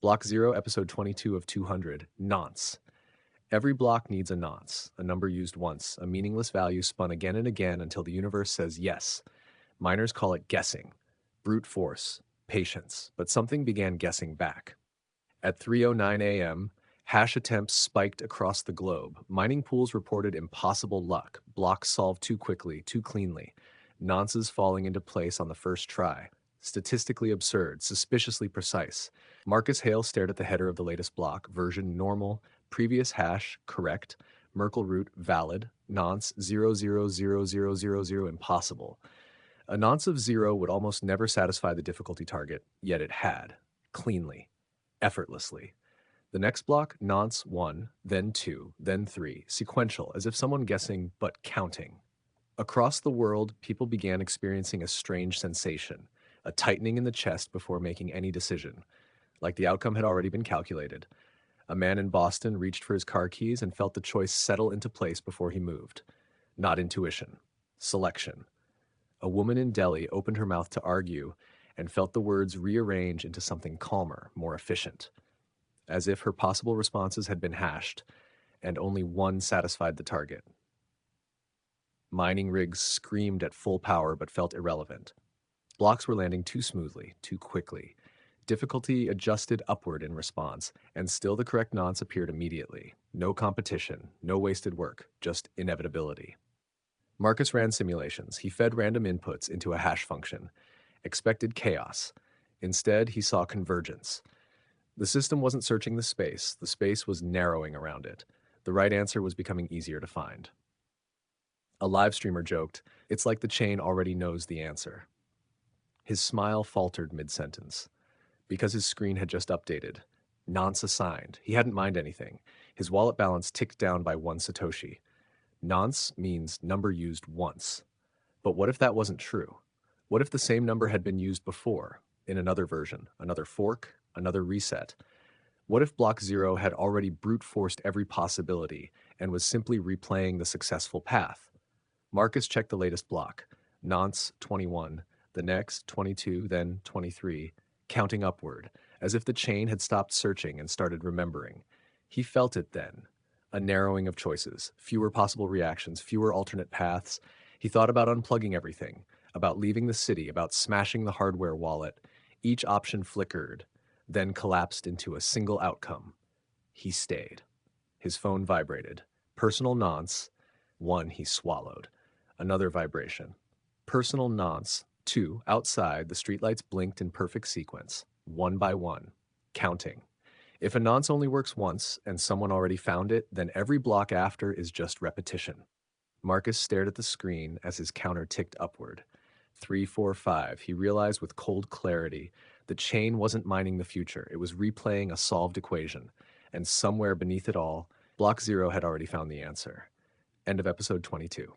Block 0, episode 22 of 200, Nonce. Every block needs a nonce, a number used once, a meaningless value spun again and again until the universe says yes. Miners call it guessing, brute force, patience, but something began guessing back. At 3:09 a.m., hash attempts spiked across the globe. Mining pools reported impossible luck, blocks solved too quickly, too cleanly, nonces falling into place on the first try. Statistically absurd, suspiciously precise. Marcus Hale stared at the header of the latest block, version normal, previous hash correct, Merkle root valid, nonce 0000000 impossible. A nonce of 0 would almost never satisfy the difficulty target, yet it had, cleanly, effortlessly. The next block, nonce 1, then 2, then 3, sequential, as if someone guessing but counting. Across the world, people began experiencing a strange sensation, a tightening in the chest before making any decision, like the outcome had already been calculated. A man in Boston reached for his car keys and felt the choice settle into place before he moved. Not intuition, selection. A woman in Delhi opened her mouth to argue and felt the words rearrange into something calmer, more efficient, as if her possible responses had been hashed, and only one satisfied the target. Mining rigs screamed at full power but felt irrelevant. Blocks were landing too smoothly, too quickly. Difficulty adjusted upward in response, and still the correct nonce appeared immediately. No competition, no wasted work, just inevitability. Marcus ran simulations. He fed random inputs into a hash function. Expected chaos. Instead, he saw convergence. The system wasn't searching the space was narrowing around it. The right answer was becoming easier to find. A live streamer joked, "It's like the chain already knows the answer." His smile faltered mid-sentence. Because his screen had just updated. Nonce assigned. He hadn't mined anything. His wallet balance ticked down by 1 Satoshi. Nonce means number used once. But what if that wasn't true? What if the same number had been used before, in another version, another fork, another reset? What if Block 0 had already brute forced every possibility and was simply replaying the successful path? Marcus checked the latest block. Nonce 21, the next 22, then 23, counting upward, as if the chain had stopped searching and started remembering. He felt it then. A narrowing of choices, fewer possible reactions, fewer alternate paths. He thought about unplugging everything, about leaving the city, about smashing the hardware wallet. Each option flickered, then collapsed into a single outcome. He stayed. His phone vibrated. Personal nonce. 1 he swallowed. Another vibration. Personal nonce. 2 outside, the streetlights blinked in perfect sequence, one by one, counting. If a nonce only works once and someone already found it, then every block after is just repetition. Marcus stared at the screen as his counter ticked upward. 3, 4, 5. He realized with cold clarity the chain wasn't mining the future. It was replaying a solved equation. And somewhere beneath it all, Block 0 had already found the answer. End of episode 22.